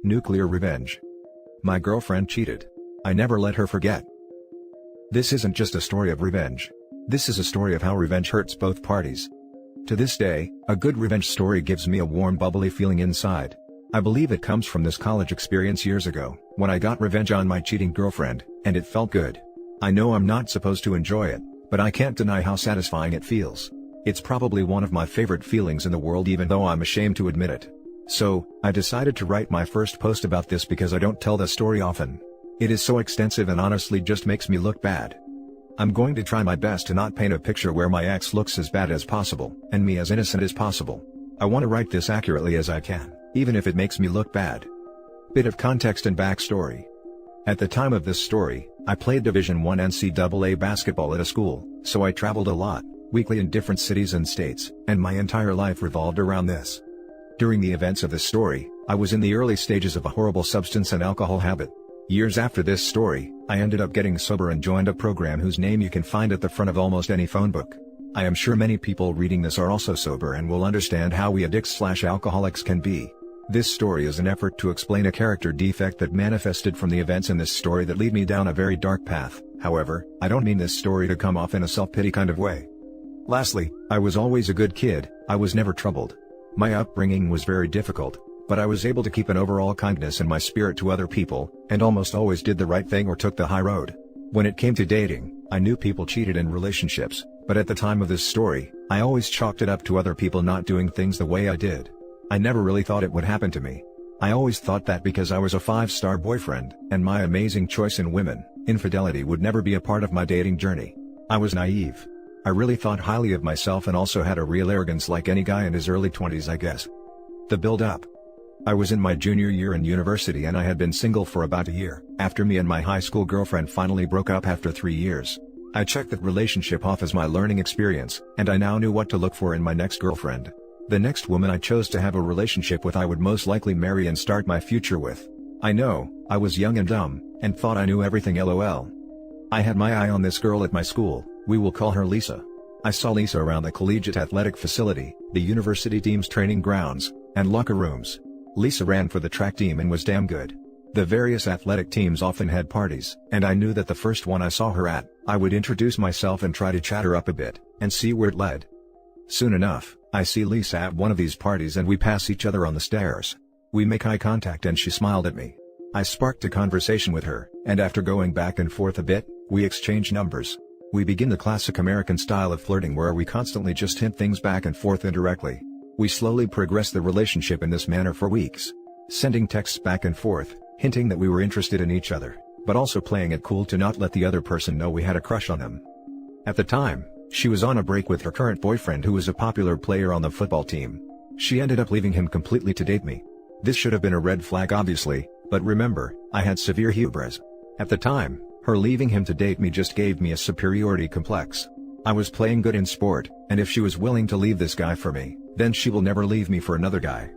Nuclear revenge. My girlfriend cheated. I never let her forget. This isn't just a story of revenge. This is a story of how revenge hurts both parties. To this day, a good revenge story gives me a warm bubbly feeling inside. I believe it comes from this college experience years ago, when I got revenge on my cheating girlfriend, and it felt good. I know I'm not supposed to enjoy it, but I can't deny how satisfying it feels. It's probably one of my favorite feelings in the world, even though I'm ashamed to admit it. So, I decided to write my first post about this because I don't tell the story often. It is so extensive and honestly just makes me look bad. I'm going to try my best to not paint a picture where my ex looks as bad as possible, and me as innocent as possible. I want to write this accurately as I can, even if it makes me look bad. Bit of context and backstory. At the time of this story, I played Division I NCAA basketball at a school, so I traveled a lot, weekly in different cities and states, and my entire life revolved around this. During the events of this story, I was in the early stages of a horrible substance and alcohol habit. Years after this story, I ended up getting sober and joined a program whose name you can find at the front of almost any phone book. I am sure many people reading this are also sober and will understand how we addicts/alcoholics can be. This story is an effort to explain a character defect that manifested from the events in this story that lead me down a very dark path. However, I don't mean this story to come off in a self-pity kind of way. Lastly, I was always a good kid. I was never troubled. My upbringing was very difficult, but I was able to keep an overall kindness in my spirit to other people, and almost always did the right thing or took the high road. When it came to dating, I knew people cheated in relationships, but at the time of this story, I always chalked it up to other people not doing things the way I did. I never really thought it would happen to me. I always thought that because I was a 5-star boyfriend, and my amazing choice in women, infidelity would never be a part of my dating journey. I was naive. I really thought highly of myself and also had a real arrogance like any guy in his early 20s, I guess. The build-up. I was in my junior year in university and I had been single for about a year, after me and my high school girlfriend finally broke up after 3 years. I checked that relationship off as my learning experience, and I now knew what to look for in my next girlfriend. The next woman I chose to have a relationship with I would most likely marry and start my future with. I know, I was young and dumb, and thought I knew everything, lol. I had my eye on this girl at my school. We will call her Lisa. I saw Lisa around the collegiate athletic facility, the university team's training grounds, and locker rooms. Lisa ran for the track team and was damn good. The various athletic teams often had parties, and I knew that the first one I saw her at, I would introduce myself and try to chat her up a bit, and see where it led. Soon enough, I see Lisa at one of these parties and we pass each other on the stairs. We make eye contact and she smiled at me. I sparked a conversation with her, and after going back and forth a bit, we exchange numbers. We begin the classic American style of flirting where we constantly just hint things back and forth indirectly. We slowly progress the relationship in this manner for weeks. Sending texts back and forth, hinting that we were interested in each other, but also playing it cool to not let the other person know we had a crush on them. At the time, she was on a break with her current boyfriend who was a popular player on the football team. She ended up leaving him completely to date me. This should have been a red flag obviously, but remember, I had severe hubris. At the time, her leaving him to date me just gave me a superiority complex. I was playing good in sport, and if she was willing to leave this guy for me, then she will never leave me for another guy.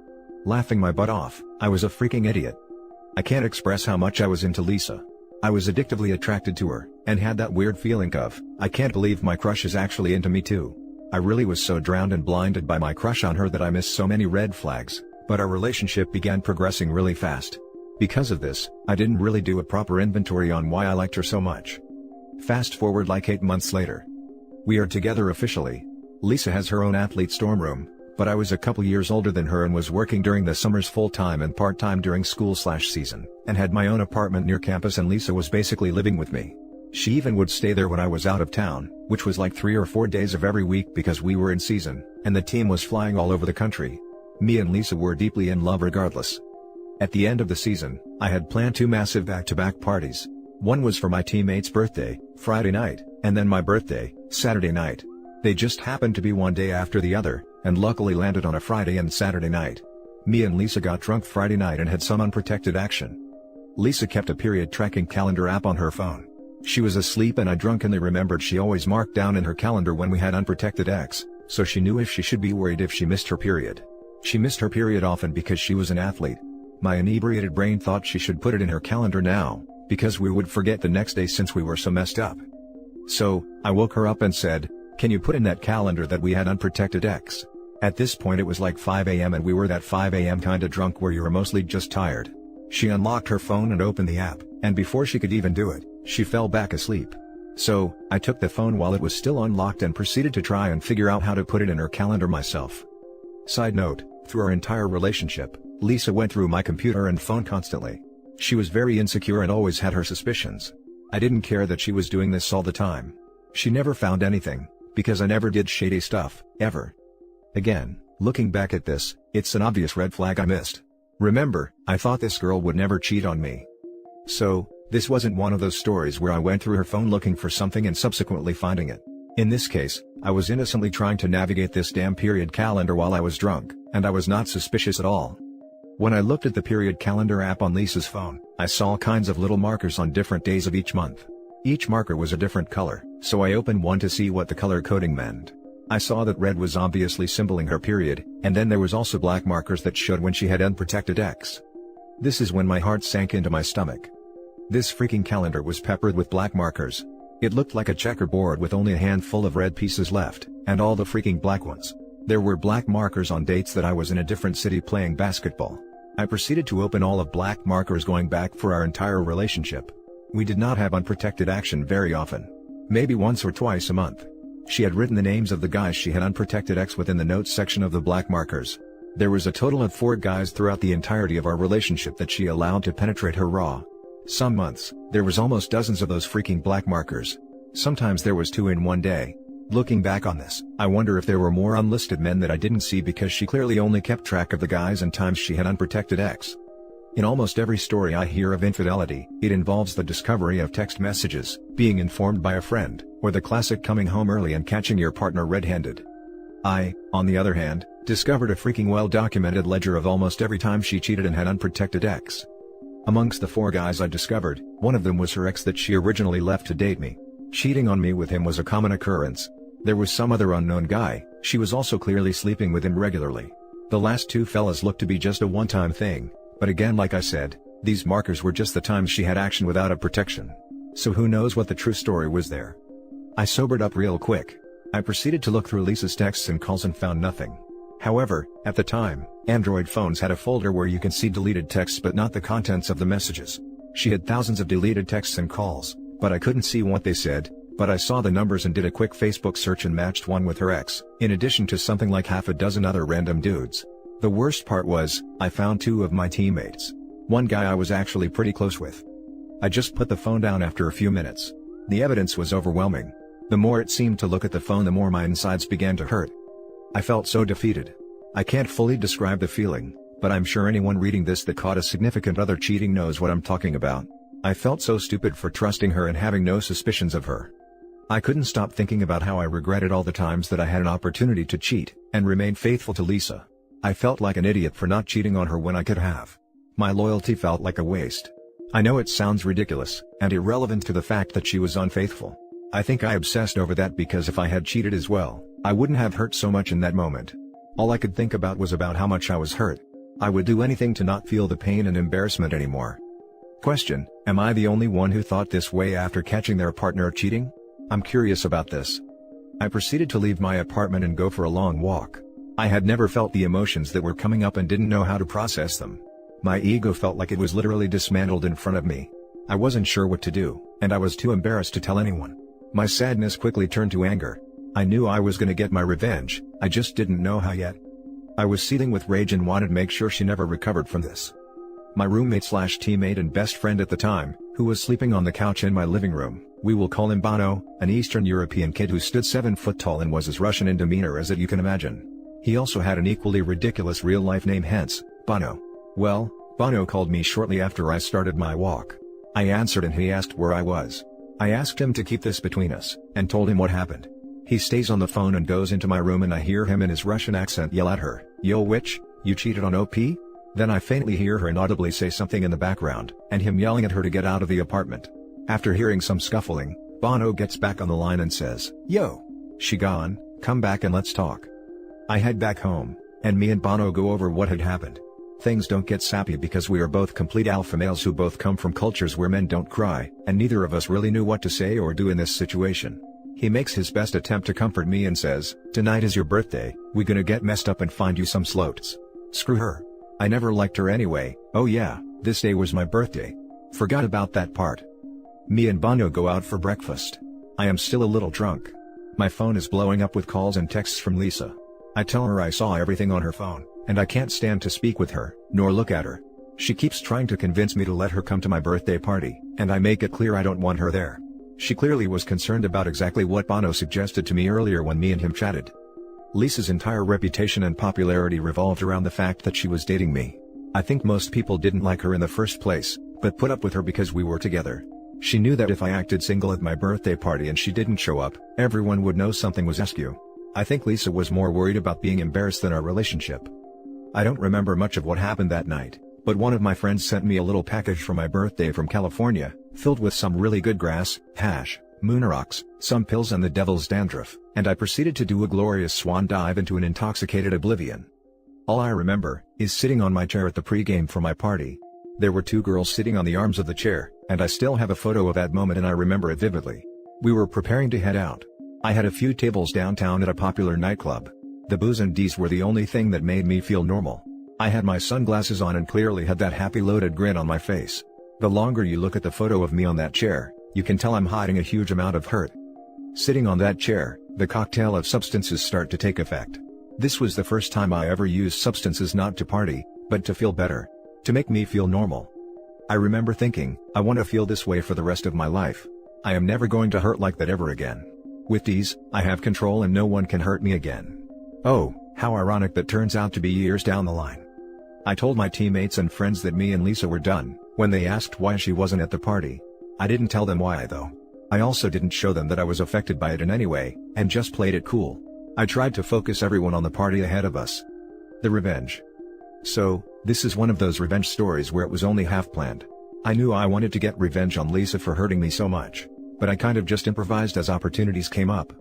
Laughing my butt off, I was a freaking idiot. I can't express how much I was into Lisa. I was addictively attracted to her, and had that weird feeling of, I can't believe my crush is actually into me too. I really was so drowned and blinded by my crush on her that I missed so many red flags, but our relationship began progressing really fast. Because of this, I didn't really do a proper inventory on why I liked her so much. Fast forward like 8 months later. We are together officially. Lisa has her own athlete dorm room, but I was a couple years older than her and was working during the summers full-time and part-time during school/season, and had my own apartment near campus, and Lisa was basically living with me. She even would stay there when I was out of town, which was like 3 or 4 days of every week because we were in season, and the team was flying all over the country. Me and Lisa were deeply in love regardless. At the end of the season, I had planned 2 massive back-to-back parties. One was for my teammate's birthday, Friday night, and then my birthday, Saturday night. They just happened to be one day after the other, and luckily landed on a Friday and Saturday night. Me and Lisa got drunk Friday night and had some unprotected action. Lisa kept a period tracking calendar app on her phone. She was asleep and I drunkenly remembered she always marked down in her calendar when we had unprotected X, so she knew if she should be worried if she missed her period. She missed her period often because she was an athlete. My inebriated brain thought she should put it in her calendar now, because we would forget the next day since we were so messed up. So, I woke her up and said, "Can you put in that calendar that we had unprotected X?" At this point it was like 5 a.m. and we were that 5 a.m. kinda drunk where you're mostly just tired. She unlocked her phone and opened the app, and before she could even do it, she fell back asleep. So, I took the phone while it was still unlocked and proceeded to try and figure out how to put it in her calendar myself. Side note, through our entire relationship, Lisa went through my computer and phone constantly. She was very insecure and always had her suspicions. I didn't care that she was doing this all the time. She never found anything, because I never did shady stuff, ever. Again, looking back at this, it's an obvious red flag I missed. Remember, I thought this girl would never cheat on me. So, this wasn't one of those stories where I went through her phone looking for something and subsequently finding it. In this case, I was innocently trying to navigate this damn period calendar while I was drunk, and I was not suspicious at all. When I looked at the period calendar app on Lisa's phone, I saw all kinds of little markers on different days of each month. Each marker was a different color, so I opened one to see what the color coding meant. I saw that red was obviously symboling her period, and then there was also black markers that showed when she had unprotected X. This is when my heart sank into my stomach. This freaking calendar was peppered with black markers. It looked like a checkerboard with only a handful of red pieces left, and all the freaking black ones. There were black markers on dates that I was in a different city playing basketball. I proceeded to open all of black markers going back for our entire relationship. We did not have unprotected action very often. Maybe once or twice a month. She had written the names of the guys she had unprotected X within the notes section of the black markers. There was a total of 4 guys throughout the entirety of our relationship that she allowed to penetrate her raw. Some months, there was almost dozens of those freaking black markers. Sometimes there was 2 in one day. Looking back on this, I wonder if there were more unlisted men that I didn't see because she clearly only kept track of the guys and times she had unprotected X. In almost every story I hear of infidelity, it involves the discovery of text messages, being informed by a friend, or the classic coming home early and catching your partner red-handed. I, on the other hand, discovered a freaking well-documented ledger of almost every time she cheated and had unprotected X. Amongst the 4 guys I discovered, one of them was her ex that she originally left to date me. Cheating on me with him was a common occurrence. There was some other unknown guy, she was also clearly sleeping with him regularly. The last 2 fellas looked to be just a one-time thing, but again like I said, these markers were just the times she had action without a protection. So who knows what the true story was there. I sobered up real quick. I proceeded to look through Lisa's texts and calls and found nothing. However, at the time, Android phones had a folder where you can see deleted texts but not the contents of the messages. She had thousands of deleted texts and calls, but I couldn't see what they said, but I saw the numbers and did a quick Facebook search and matched one with her ex, in addition to something like half a dozen other random dudes. The worst part was, I found 2 of my teammates. One guy I was actually pretty close with. I just put the phone down after a few minutes. The evidence was overwhelming. The more it seemed to look at the phone, the more my insides began to hurt. I felt so defeated. I can't fully describe the feeling, but I'm sure anyone reading this that caught a significant other cheating knows what I'm talking about. I felt so stupid for trusting her and having no suspicions of her. I couldn't stop thinking about how I regretted all the times that I had an opportunity to cheat, and remain faithful to Lisa. I felt like an idiot for not cheating on her when I could have. My loyalty felt like a waste. I know it sounds ridiculous, and irrelevant to the fact that she was unfaithful. I think I obsessed over that because if I had cheated as well, I wouldn't have hurt so much in that moment. All I could think about was about how much I was hurt. I would do anything to not feel the pain and embarrassment anymore. Question: am I the only one who thought this way after catching their partner cheating? I'm curious about this. I proceeded to leave my apartment and go for a long walk. I had never felt the emotions that were coming up and didn't know how to process them. My ego felt like it was literally dismantled in front of me. I wasn't sure what to do, and I was too embarrassed to tell anyone. My sadness quickly turned to anger. I knew I was gonna get my revenge, I just didn't know how yet. I was seething with rage and wanted to make sure she never recovered from this. My roommate/teammate and best friend at the time, who was sleeping on the couch in my living room, we will call him Bono, an Eastern European kid who stood 7 foot tall and was as Russian in demeanor as you can imagine. He also had an equally ridiculous real-life name, hence, Bono. Well, Bono called me shortly after I started my walk. I answered and he asked where I was. I asked him to keep this between us, and told him what happened. He stays on the phone and goes into my room and I hear him in his Russian accent yell at her, "Yo witch, you cheated on OP?" Then I faintly hear her inaudibly say something in the background, and him yelling at her to get out of the apartment. After hearing some scuffling, Bono gets back on the line and says, "Yo, she gone, come back and let's talk." I head back home, and me and Bono go over what had happened. Things don't get sappy because we are both complete alpha males who both come from cultures where men don't cry, and neither of us really knew what to say or do in this situation. He makes his best attempt to comfort me and says, "Tonight is your birthday, we gonna get messed up and find you some sloats." Screw her. I never liked her anyway. Oh yeah, This day was my birthday. Forgot about that part. Me and Bono go out for breakfast. I am still a little drunk. My phone is blowing up with calls and texts from Lisa. I tell her I saw everything on her phone, and I can't stand to speak with her, nor look at her. She keeps trying to convince me to let her come to my birthday party, and I make it clear I don't want her there. She clearly was concerned about exactly what Bono suggested to me earlier when me and him chatted. Lisa's entire reputation and popularity revolved around the fact that she was dating me. I think most people didn't like her in the first place, but put up with her because we were together. She knew that if I acted single at my birthday party and she didn't show up, everyone would know something was askew. I think Lisa was more worried about being embarrassed than our relationship. I don't remember much of what happened that night, but one of my friends sent me a little package for my birthday from California, filled with some really good grass, hash, moon rocks, some pills and the devil's dandruff, and I proceeded to do a glorious swan dive into an intoxicated oblivion. All I remember is sitting on my chair at the pregame for my party. There were two girls sitting on the arms of the chair, and I still have a photo of that moment and I remember it vividly. We were preparing to head out. I had a few tables downtown at a popular nightclub. The booze and D's were the only thing that made me feel normal. I had my sunglasses on and clearly had that happy loaded grin on my face. The longer you look at the photo of me on that chair, you can tell I'm hiding a huge amount of hurt. Sitting on that chair, the cocktail of substances start to take effect. This was the first time I ever used substances not to party, but to feel better. To make me feel normal. I remember thinking, I want to feel this way for the rest of my life. I am never going to hurt like that ever again. With these, I have control and no one can hurt me again. Oh, how ironic that turns out to be years down the line. I told my teammates and friends that me and Lisa were done, when they asked why she wasn't at the party. I didn't tell them why though. I also didn't show them that I was affected by it in any way, and just played it cool. I tried to focus everyone on the party ahead of us. The revenge. So, this is one of those revenge stories where it was only half planned. I knew I wanted to get revenge on Lisa for hurting me so much, but I kind of just improvised as opportunities came up.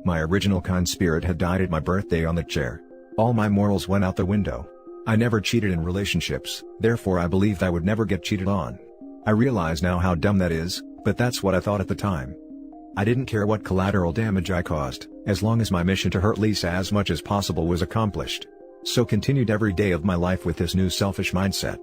My original kind spirit had died at my birthday on the chair. All my morals went out the window. I never cheated in relationships, therefore I believed I would never get cheated on. I realize now how dumb that is, but that's what I thought at the time. I didn't care what collateral damage I caused, as long as my mission to hurt Lisa as much as possible was accomplished. So continued every day of my life with this new selfish mindset.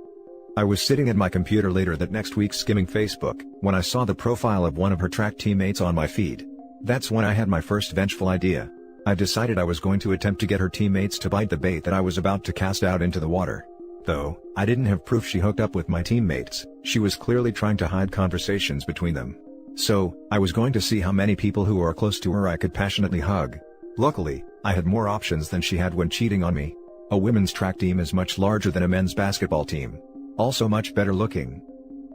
I was sitting at my computer later that next week skimming Facebook, when I saw the profile of one of her track teammates on my feed. That's when I had my first vengeful idea. I decided I was going to attempt to get her teammates to bite the bait that I was about to cast out into the water. Though, I didn't have proof she hooked up with my teammates, she was clearly trying to hide conversations between them. So, I was going to see how many people who are close to her I could passionately hug. Luckily, I had more options than she had when cheating on me. A women's track team is much larger than a men's basketball team. Also much better looking.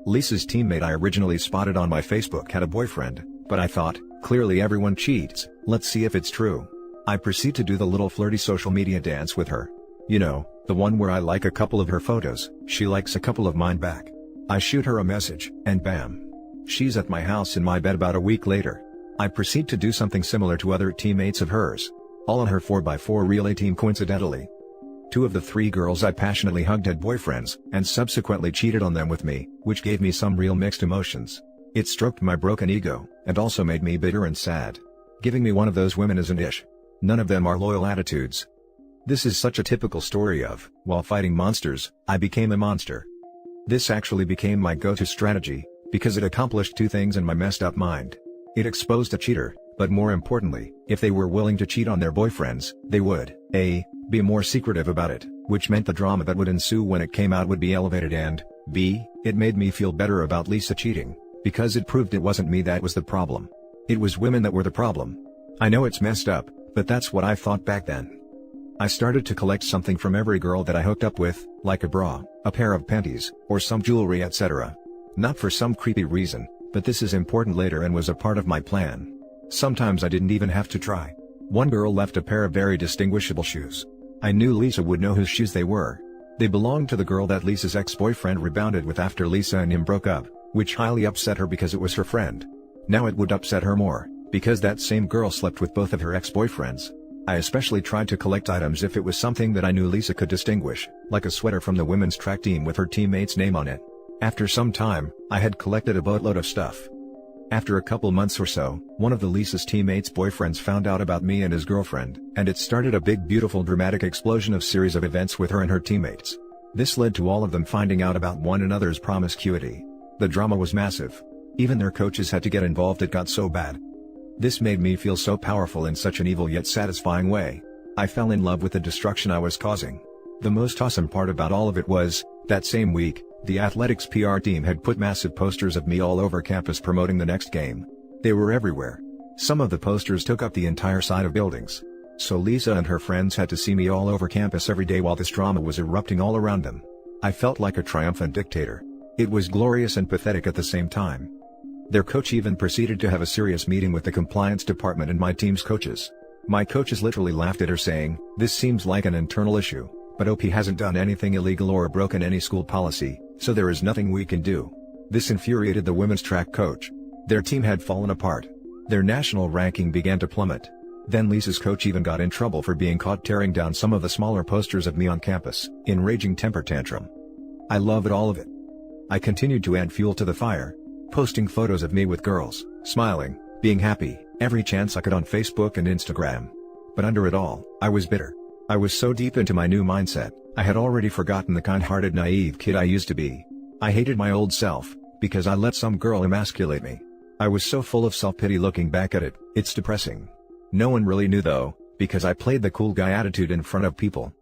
Lisa's teammate I originally spotted on my Facebook had a boyfriend, but I thought, clearly everyone cheats, let's see if it's true. I proceed to do the little flirty social media dance with her. You know, the one where I like a couple of her photos, she likes a couple of mine back. I shoot her a message, and bam. She's at my house in my bed about a week later. I proceed to do something similar to other teammates of hers. All on her 4x4 relay team coincidentally. 2 of the 3 girls I passionately hugged had boyfriends, and subsequently cheated on them with me, which gave me some real mixed emotions. It stroked my broken ego, and also made me bitter and sad. Giving me one of those women is an ish. None of them are loyal attitudes. This is such a typical story of, while fighting monsters, I became a monster. This actually became my go-to strategy, because it accomplished 2 things in my messed up mind. It exposed a cheater, but more importantly, if they were willing to cheat on their boyfriends, they would, A, be more secretive about it, which meant the drama that would ensue when it came out would be elevated, and, B, it made me feel better about Lisa cheating, because it proved it wasn't me that was the problem. It was women that were the problem. I know it's messed up, but that's what I thought back then. I started to collect something from every girl that I hooked up with, like a bra, a pair of panties, or some jewelry, etc. Not for some creepy reason, but this is important later and was a part of my plan. Sometimes I didn't even have to try. One girl left a pair of very distinguishable shoes. I knew Lisa would know whose shoes they were. They belonged to the girl that Lisa's ex-boyfriend rebounded with after Lisa and him broke up, which highly upset her because it was her friend. Now it would upset her more, because that same girl slept with both of her ex-boyfriends. I especially tried to collect items if it was something that I knew Lisa could distinguish, like a sweater from the women's track team with her teammate's name on it. After some time, I had collected a boatload of stuff. After a couple months or so, one of the Lisa's teammates' boyfriends found out about me and his girlfriend, and it started a big beautiful dramatic explosion of series of events with her and her teammates. This led to all of them finding out about one another's promiscuity. The drama was massive. Even their coaches had to get involved, it got so bad. This made me feel so powerful in such an evil yet satisfying way. I fell in love with the destruction I was causing. The most awesome part about all of it was, that same week, the athletics PR team had put massive posters of me all over campus promoting the next game. They were everywhere. Some of the posters took up the entire side of buildings. So Lisa and her friends had to see me all over campus every day while this drama was erupting all around them. I felt like a triumphant dictator. It was glorious and pathetic at the same time. Their coach even proceeded to have a serious meeting with the compliance department and my team's coaches. My coaches literally laughed at her, saying, "This seems like an internal issue, but OP hasn't done anything illegal or broken any school policy, so there is nothing we can do." This infuriated the women's track coach. Their team had fallen apart. Their national ranking began to plummet. Then Lisa's coach even got in trouble for being caught tearing down some of the smaller posters of me on campus, in raging temper tantrum. I loved all of it. I continued to add fuel to the fire, posting photos of me with girls, smiling, being happy, every chance I could on Facebook and Instagram. But under it all, I was bitter. I was so deep into my new mindset, I had already forgotten the kind-hearted naive kid I used to be. I hated my old self, because I let some girl emasculate me. I was so full of self-pity looking back at it, it's depressing. No one really knew though, because I played the cool guy attitude in front of people.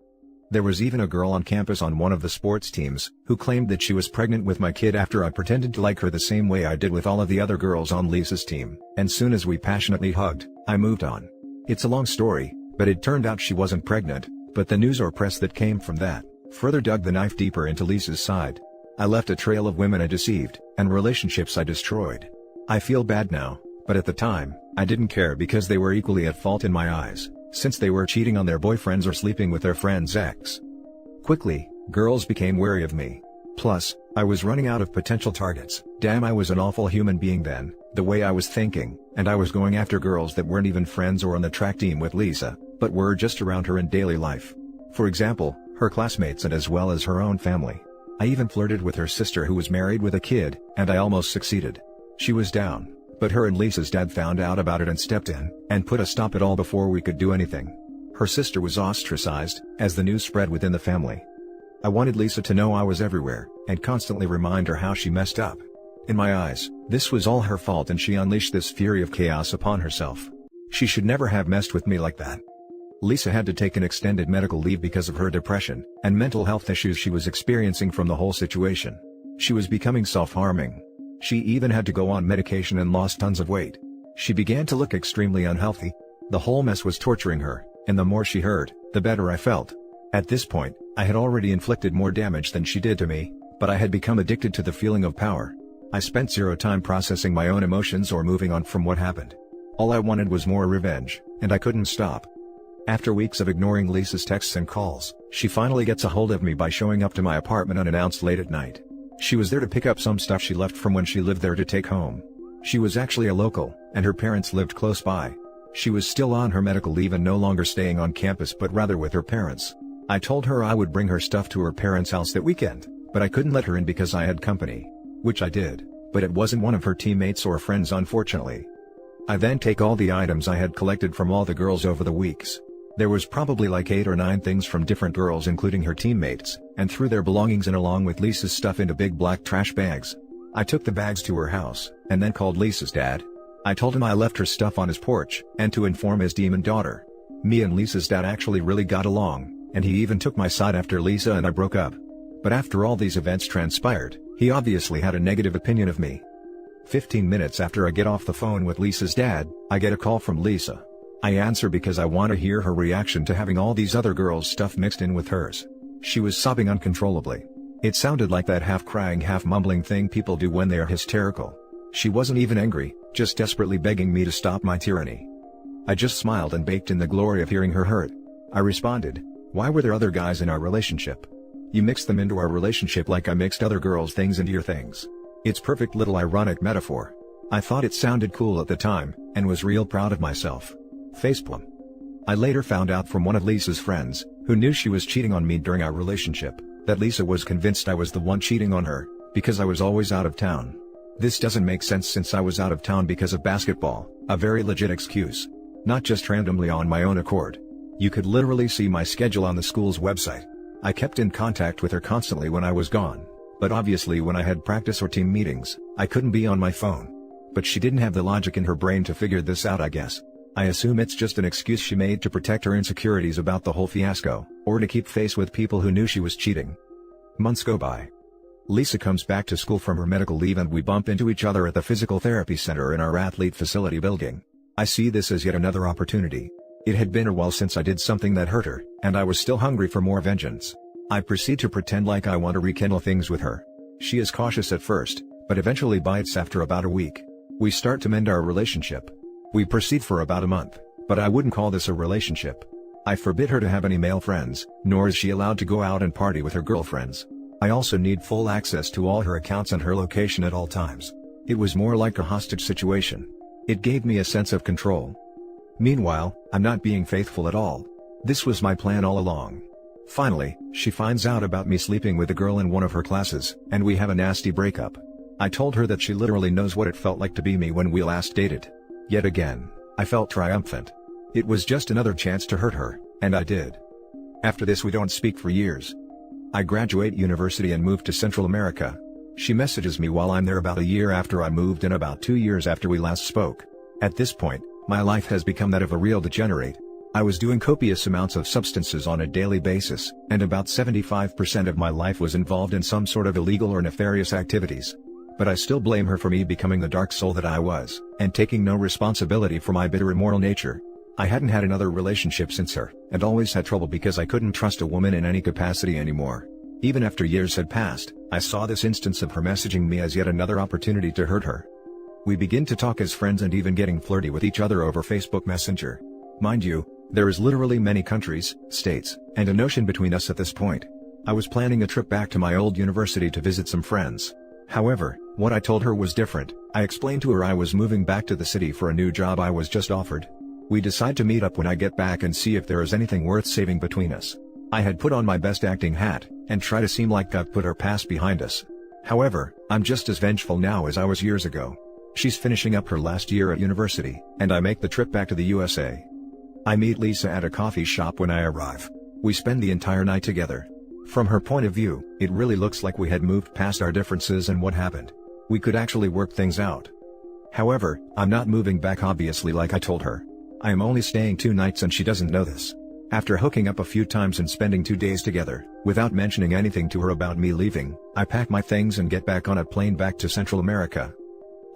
There was even a girl on campus on one of the sports teams, who claimed that she was pregnant with my kid after I pretended to like her the same way I did with all of the other girls on Lisa's team, and soon as we passionately hugged, I moved on. It's a long story, but it turned out she wasn't pregnant, but the news or press that came from that, further dug the knife deeper into Lisa's side. I left a trail of women I deceived, and relationships I destroyed. I feel bad now, but at the time, I didn't care because they were equally at fault in my eyes, since they were cheating on their boyfriends or sleeping with their friend's ex. Quickly, girls became wary of me. Plus, I was running out of potential targets. Damn, I was an awful human being then, the way I was thinking, and I was going after girls that weren't even friends or on the track team with Lisa, but were just around her in daily life. For example, her classmates and as well as her own family. I even flirted with her sister who was married with a kid, and I almost succeeded. She was down, but her and Lisa's dad found out about it and stepped in, and put a stop at all before we could do anything. Her sister was ostracized, as the news spread within the family. I wanted Lisa to know I was everywhere, and constantly remind her how she messed up. In my eyes, this was all her fault and she unleashed this fury of chaos upon herself. She should never have messed with me like that. Lisa had to take an extended medical leave because of her depression, and mental health issues she was experiencing from the whole situation. She was becoming self-harming. She even had to go on medication and lost tons of weight. She began to look extremely unhealthy. The whole mess was torturing her, and the more she heard, the better I felt. At this point, I had already inflicted more damage than she did to me, but I had become addicted to the feeling of power. I spent zero time processing my own emotions or moving on from what happened. All I wanted was more revenge, and I couldn't stop. After weeks of ignoring Lisa's texts and calls, she finally gets a hold of me by showing up to my apartment unannounced late at night. She was there to pick up some stuff she left from when she lived there to take home. She was actually a local, and her parents lived close by. She was still on her medical leave and no longer staying on campus but rather with her parents. I told her I would bring her stuff to her parents' house that weekend, but I couldn't let her in because I had company. Which I did, but it wasn't one of her teammates or friends, unfortunately. I then take all the items I had collected from all the girls over the weeks. There was probably like 8 or 9 things from different girls including her teammates, and threw their belongings in along with Lisa's stuff into big black trash bags. I took the bags to her house, and then called Lisa's dad. I told him I left her stuff on his porch, and to inform his demon daughter. Me and Lisa's dad actually really got along, and he even took my side after Lisa and I broke up. But after all these events transpired, he obviously had a negative opinion of me. 15 minutes after I get off the phone with Lisa's dad, I get a call from Lisa. I answer because I want to hear her reaction to having all these other girls' stuff mixed in with hers. She was sobbing uncontrollably. It sounded like that half-crying, half-mumbling thing people do when they are hysterical. She wasn't even angry, just desperately begging me to stop my tyranny. I just smiled and baked in the glory of hearing her hurt. I responded, "Why were there other guys in our relationship? You mixed them into our relationship like I mixed other girls' things into your things." It's perfect little ironic metaphor. I thought it sounded cool at the time, and was real proud of myself. Facepalm. I later found out from one of Lisa's friends, who knew she was cheating on me during our relationship, that Lisa was convinced I was the one cheating on her, because I was always out of town. This doesn't make sense since I was out of town because of basketball, a very legit excuse. Not just randomly on my own accord. You could literally see my schedule on the school's website. I kept in contact with her constantly when I was gone, but obviously when I had practice or team meetings, I couldn't be on my phone. But she didn't have the logic in her brain to figure this out, I guess. I assume it's just an excuse she made to protect her insecurities about the whole fiasco, or to keep face with people who knew she was cheating. Months go by. Lisa comes back to school from her medical leave and we bump into each other at the physical therapy center in our athlete facility building. I see this as yet another opportunity. It had been a while since I did something that hurt her, and I was still hungry for more vengeance. I proceed to pretend like I want to rekindle things with her. She is cautious at first, but eventually bites after about a week. We start to mend our relationship. We proceed for about a month, but I wouldn't call this a relationship. I forbid her to have any male friends, nor is she allowed to go out and party with her girlfriends. I also need full access to all her accounts and her location at all times. It was more like a hostage situation. It gave me a sense of control. Meanwhile, I'm not being faithful at all. This was my plan all along. Finally, she finds out about me sleeping with a girl in one of her classes, and we have a nasty breakup. I told her that she literally knows what it felt like to be me when we last dated. Yet again, I felt triumphant. It was just another chance to hurt her, and I did. After this we don't speak for years. I graduate university and move to Central America. She messages me while I'm there about a year after I moved and about 2 years after we last spoke. At this point, my life has become that of a real degenerate. I was doing copious amounts of substances on a daily basis, and about 75% of my life was involved in some sort of illegal or nefarious activities. But I still blame her for me becoming the dark soul that I was, and taking no responsibility for my bitter immoral nature. I hadn't had another relationship since her, and always had trouble because I couldn't trust a woman in any capacity anymore. Even after years had passed, I saw this instance of her messaging me as yet another opportunity to hurt her. We begin to talk as friends and even getting flirty with each other over Facebook Messenger. Mind you, there is literally many countries, states, and an ocean between us at this point. I was planning a trip back to my old university to visit some friends. However, what I told her was different. I explained to her I was moving back to the city for a new job I was just offered. We decide to meet up when I get back and see if there is anything worth saving between us. I had put on my best acting hat, and try to seem like I've put our past behind us. However, I'm just as vengeful now as I was years ago. She's finishing up her last year at university, and I make the trip back to the USA. I meet Lisa at a coffee shop when I arrive. We spend the entire night together. From her point of view, it really looks like we had moved past our differences and what happened. We could actually work things out. However, I'm not moving back obviously like I told her. I am only staying 2 nights and she doesn't know this. After hooking up a few times and spending 2 days together, without mentioning anything to her about me leaving, I pack my things and get back on a plane back to Central America.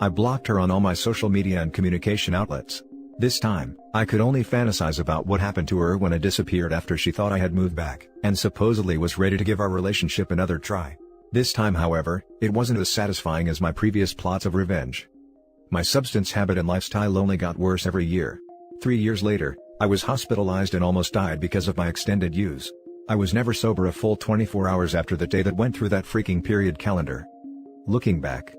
I blocked her on all my social media and communication outlets. This time, I could only fantasize about what happened to her when I disappeared after she thought I had moved back, and supposedly was ready to give our relationship another try. This time however, it wasn't as satisfying as my previous plots of revenge. My substance habit and lifestyle only got worse every year. 3 years later, I was hospitalized and almost died because of my extended use. I was never sober a full 24 hours after the day that went through that freaking period calendar. Looking back,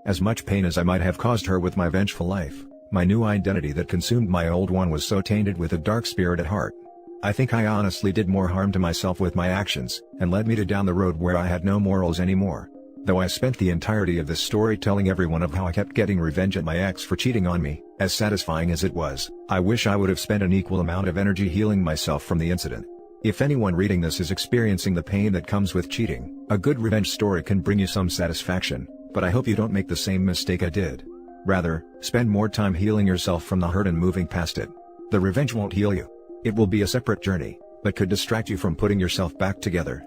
as much pain as I might have caused her with my vengeful life, my new identity that consumed my old one was so tainted with a dark spirit at heart. I think I honestly did more harm to myself with my actions, and led me to down the road where I had no morals anymore. Though I spent the entirety of this story telling everyone of how I kept getting revenge at my ex for cheating on me, as satisfying as it was, I wish I would have spent an equal amount of energy healing myself from the incident. If anyone reading this is experiencing the pain that comes with cheating, a good revenge story can bring you some satisfaction, but I hope you don't make the same mistake I did. Rather, spend more time healing yourself from the hurt and moving past it. The revenge won't heal you. It will be a separate journey, but could distract you from putting yourself back together.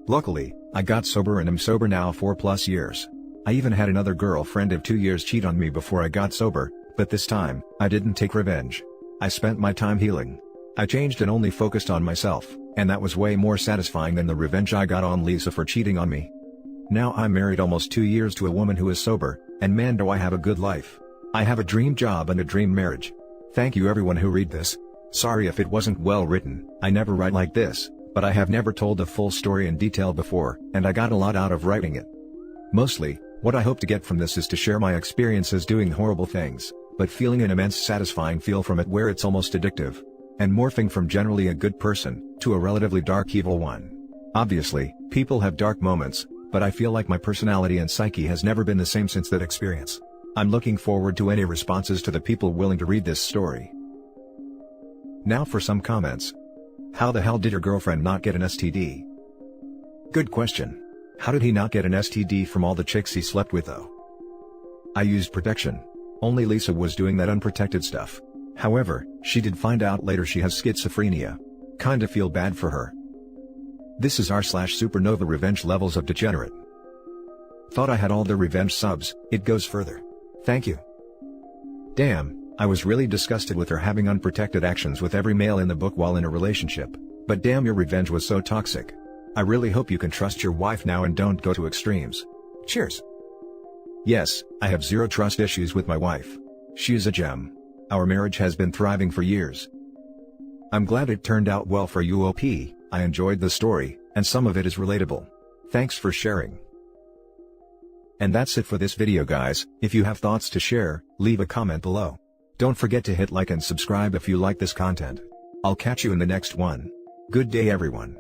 Luckily, I got sober and am sober now 4+ years. I even had another girlfriend of 2 years cheat on me before I got sober, but this time, I didn't take revenge. I spent my time healing. I changed and only focused on myself, and that was way more satisfying than the revenge I got on Lisa for cheating on me. Now I'm married almost 2 years to a woman who is sober, and man do I have a good life. I have a dream job and a dream marriage. Thank you everyone who read this. Sorry if it wasn't well written, I never write like this, but I have never told the full story in detail before, and I got a lot out of writing it. Mostly, what I hope to get from this is to share my experiences doing horrible things, but feeling an immense satisfying feel from it where it's almost addictive. And morphing from generally a good person, to a relatively dark evil one. Obviously, people have dark moments, but I feel like my personality and psyche has never been the same since that experience. I'm looking forward to any responses to the people willing to read this story. Now for some comments. How the hell did your girlfriend not get an STD? Good question. How did he not get an STD from all the chicks he slept with though? I used protection. Only Lisa was doing that unprotected stuff. However, she did find out later she has schizophrenia. Kinda feel bad for her. This is r/supernova revenge levels of degenerate. Thought I had all the revenge subs, it goes further. Thank you. Damn, I was really disgusted with her having unprotected actions with every male in the book while in a relationship, but damn, your revenge was so toxic. I really hope you can trust your wife now and don't go to extremes. Cheers. Yes, I have zero trust issues with my wife. She is a gem. Our marriage has been thriving for years. I'm glad it turned out well for you, OP. I enjoyed the story, and some of it is relatable. Thanks for sharing. And that's it for this video, guys. If you have thoughts to share, leave a comment below. Don't forget to hit like and subscribe if you like this content. I'll catch you in the next one. Good day, everyone.